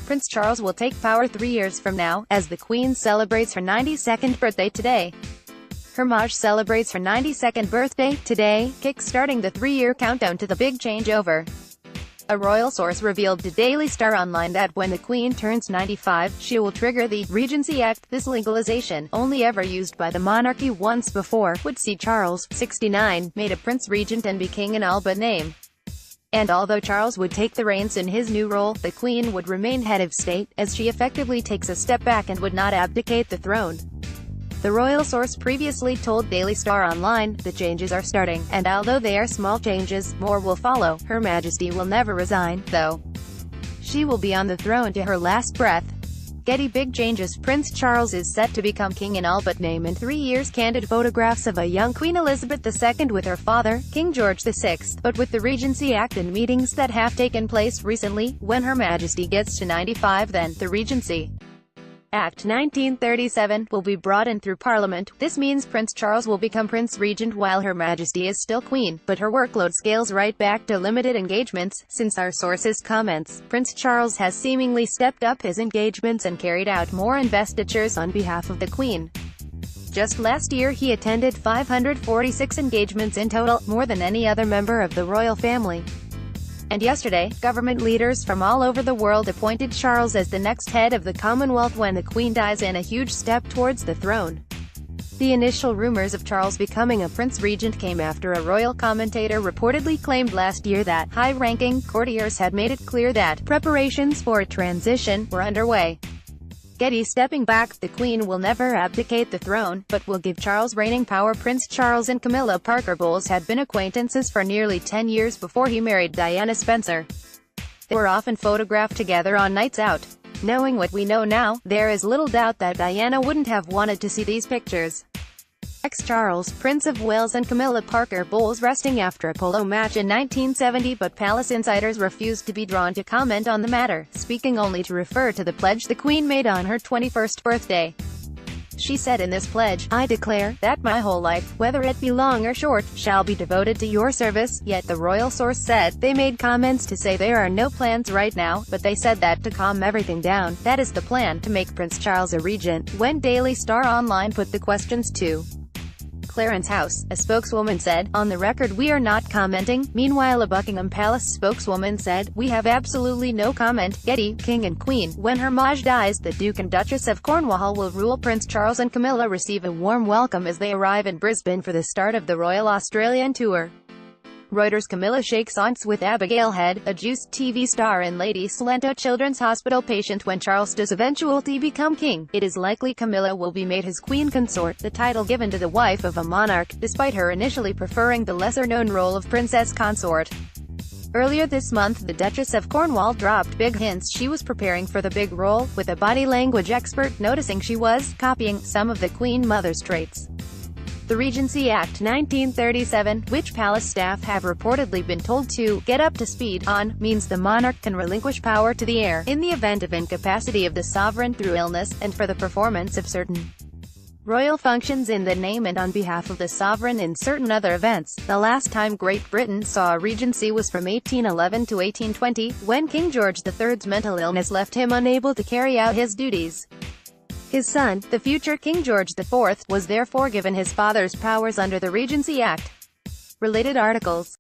Prince Charles will take power 3 years from now, as the Queen celebrates her 92nd birthday today. Her Maj celebrates her 92nd birthday today, kick-starting the 3-year countdown to the big changeover. A royal source revealed to Daily Star Online that when the Queen turns 95, she will trigger the Regency Act. This legalization, only ever used by the monarchy once before, would see Charles, 69, made a Prince Regent and be king in all but name. And although Charles would take the reins in his new role, the Queen would remain head of state, as she effectively takes a step back and would not abdicate the throne. The royal source previously told Daily Star Online, the changes are starting, and although they are small changes, more will follow. Her Majesty will never resign, though. She will be on the throne to her last breath. Getty big changes. Prince Charles is set to become king in all but name in 3 years. Candid photographs of a young Queen Elizabeth II with her father, King George VI, but with the Regency Act and meetings that have taken place recently, when Her Majesty gets to 95, then, the Regency Act 1937 will be brought in through Parliament. This means Prince Charles will become Prince Regent while Her Majesty is still Queen, but her workload scales right back to limited engagements. Since our sources' comments, Prince Charles has seemingly stepped up his engagements and carried out more investitures on behalf of the Queen. Just last year he attended 546 engagements in total, more than any other member of the royal family. And yesterday, government leaders from all over the world appointed Charles as the next head of the Commonwealth when the Queen dies, in a huge step towards the throne. The initial rumors of Charles becoming a Prince Regent came after a royal commentator reportedly claimed last year that high-ranking courtiers had made it clear that preparations for a transition were underway. Getty stepping back, the Queen will never abdicate the throne, but will give Charles reigning power. Prince Charles and Camilla Parker Bowles had been acquaintances for nearly 10 years before he married Diana Spencer. They were often photographed together on nights out. Knowing what we know now, there is little doubt that Diana wouldn't have wanted to see these pictures. Ex-Charles, Prince of Wales and Camilla Parker Bowles resting after a polo match in 1970, but palace insiders refused to be drawn to comment on the matter, speaking only to refer to the pledge the Queen made on her 21st birthday. She said in this pledge, "I declare that my whole life, whether it be long or short, shall be devoted to your service." Yet the royal source said, they made comments to say there are no plans right now, but they said that to calm everything down, that is the plan, to make Prince Charles a regent. When Daily Star Online put the questions to Clarence House, a spokeswoman said, "On the record we are not commenting." Meanwhile, a Buckingham Palace spokeswoman said, "We have absolutely no comment." Getty, King and Queen. When Her Maj dies, the Duke and Duchess of Cornwall will rule. Prince Charles and Camilla receive a warm welcome as they arrive in Brisbane for the start of the Royal Australian Tour. Reuters. Camilla shakes hands with Abigail Head, a Juiced TV star and Lady Salento Children's Hospital patient. When Charles does eventually become king, it is likely Camilla will be made his queen consort, the title given to the wife of a monarch, despite her initially preferring the lesser-known role of princess consort. Earlier this month, the Duchess of Cornwall dropped big hints she was preparing for the big role, with a body language expert noticing she was copying some of the Queen Mother's traits. The Regency Act 1937, which palace staff have reportedly been told to get up to speed on, means the monarch can relinquish power to the heir, in the event of incapacity of the sovereign through illness, and for the performance of certain royal functions in the name and on behalf of the sovereign in certain other events. The last time Great Britain saw a regency was from 1811 to 1820, when King George III's mental illness left him unable to carry out his duties. His son, the future King George IV, was therefore given his father's powers under the Regency Act. Related articles.